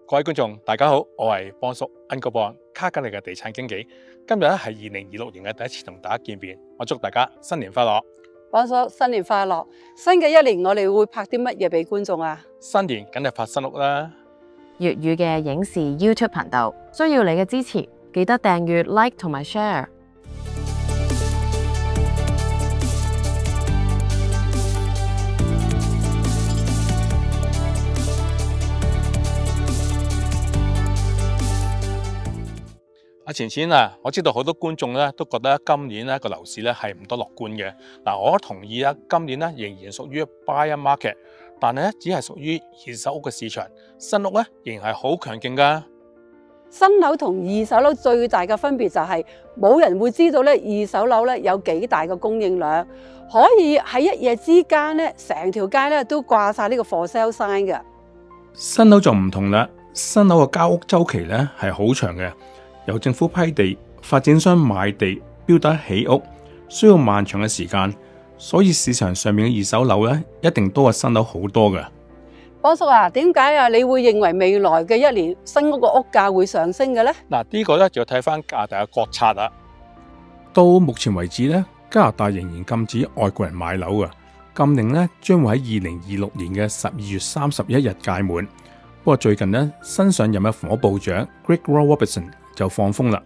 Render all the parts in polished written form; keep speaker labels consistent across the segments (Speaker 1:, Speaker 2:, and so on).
Speaker 1: 各位觀眾，大家好，我係邦叔 Uncle Bong 卡吉利嘅地產經紀。今日咧係2026年嘅第一次同大家見面，我祝大家新年快樂。
Speaker 2: 邦叔新年快樂！新嘅一年我哋會拍啲乜嘢俾觀眾啊？
Speaker 1: 新年梗係拍新屋啦。
Speaker 3: 粵語嘅影視 YouTube 頻道需要你嘅支持，記得訂閱、like 同埋 share。
Speaker 1: 前我知道好多觀眾咧都覺得今年咧個樓市咧係唔多樂觀嘅。我都同意啊，今年咧仍然屬於 buyer market， 但係咧只係屬於二手屋嘅市場，新屋咧仍然係好強勁噶。
Speaker 2: 新樓同二手樓最大嘅分別就係冇人會知道咧二手樓咧有幾大嘅供應量，可以喺一夜之間咧成條街咧都掛晒呢個 for sale sign 嘅。
Speaker 1: 新樓就唔同啦，新樓嘅交屋周期咧係好長嘅。由政府批地、發展商買地、標得起屋，需要漫長嘅時間，所以市場上面嘅二手樓咧，一定多過新樓好多嘅。
Speaker 2: 邦叔啊，點解啊？你會認為未來嘅一年新屋嘅屋價會上升嘅呢？
Speaker 1: 呢個咧就要睇翻加拿大嘅國策啦。到目前為止咧，加拿大仍然禁止外國人買樓嘅禁令咧，將會喺2026年嘅12月31日屆滿。不過最近咧，新上任嘅房屋部長 Gregory Robertson 就放風啦，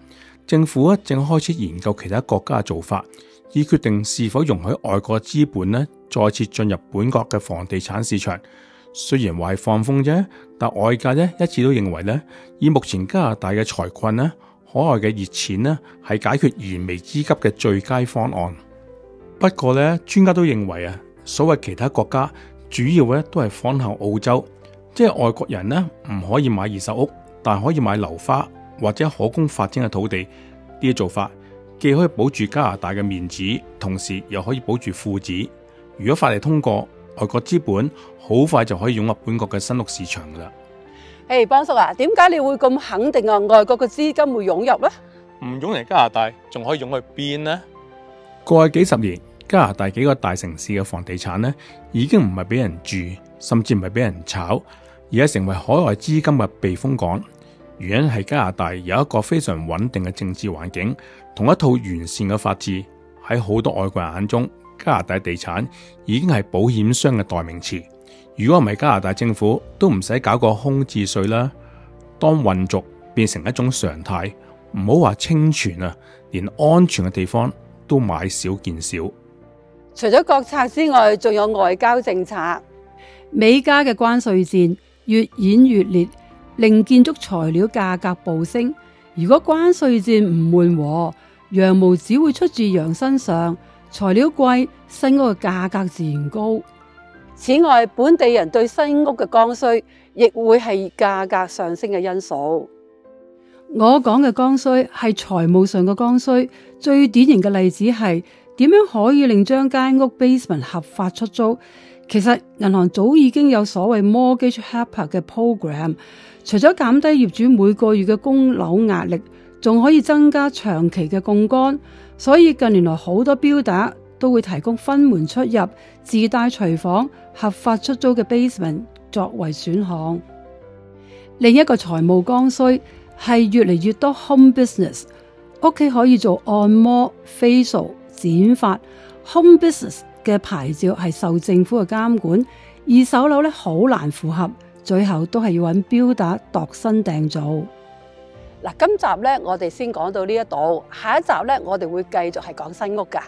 Speaker 1: 政府正開始研究其他國家嘅做法，以決定是否容許外國資本再次進入本國嘅房地產市場。雖然話係放風啫，但外界一致都認為以目前加拿大嘅財困海外嘅熱錢係解決燃眉之急嘅最佳方案。不過專家都認為所謂其他國家主要都係仿效澳洲，即係外國人唔可以買二手屋，但可以買樓花或者可供發展嘅土地。呢啲做法既可以保住加拿大嘅面子，同時又可以保住庫址。如果法例通過，外國資本好快就可以湧入本國嘅新屋市場噶啦。
Speaker 2: 邦叔啊，點解你會咁肯定外國嘅資金會湧入呢？
Speaker 1: 唔湧嚟加拿大，仲可以湧去邊呢？過去幾十年，加拿大幾個大城市嘅房地產已經唔係俾人住，甚至唔係俾人炒，而係成為海外資金嘅避風港。原因係加拿大有一個非常穩定嘅政治環境，同一套完善嘅法治。喺好多外國人眼中，加拿大地產已經係保險商嘅代名詞。如果唔係加拿大政府，都唔使搞個空置稅啦。當混濁變成一種常態，唔好話清泉連安全嘅地方都買少見少。
Speaker 2: 除咗國策之外，仲有外交政策。美加嘅關稅戰越演越烈，令建築材料價格暴升。如果關稅戰唔緩和，羊毛只會出自羊身上，材料貴，新屋嘅價格自然高。此外，本地人對新屋嘅剛需，亦會係價格上升嘅因素。我講嘅剛需係財務上嘅剛需，最典型嘅例子係點樣可以令將間屋 basement 合法出租。其實銀行早已經有所謂 mortgage helper 嘅 program， 除咗減低業主每個月嘅供樓壓力，仲可以增加長期嘅槓桿。所以近年來好多標打都會提供分門出入、自帶廚房、合法出租嘅 basement 作為選項。另一個財務剛需係越嚟越多 home business， 屋企可以做按摩、facial、剪髮。home business 嘅牌照係受政府嘅監管，二手樓好難符合，最後都係要揾標打度身訂造。今集我哋先講到呢一度，下一集我哋會繼續係講新屋噶。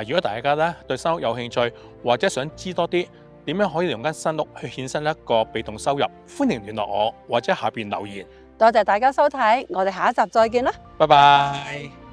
Speaker 1: 如果大家對新屋有興趣，或者想知多啲點樣可以用間新屋去衍生一個被動收入，歡迎聯絡我或者下邊留言。
Speaker 2: 多謝大家收睇，我哋下一集再見啦，
Speaker 1: 拜拜。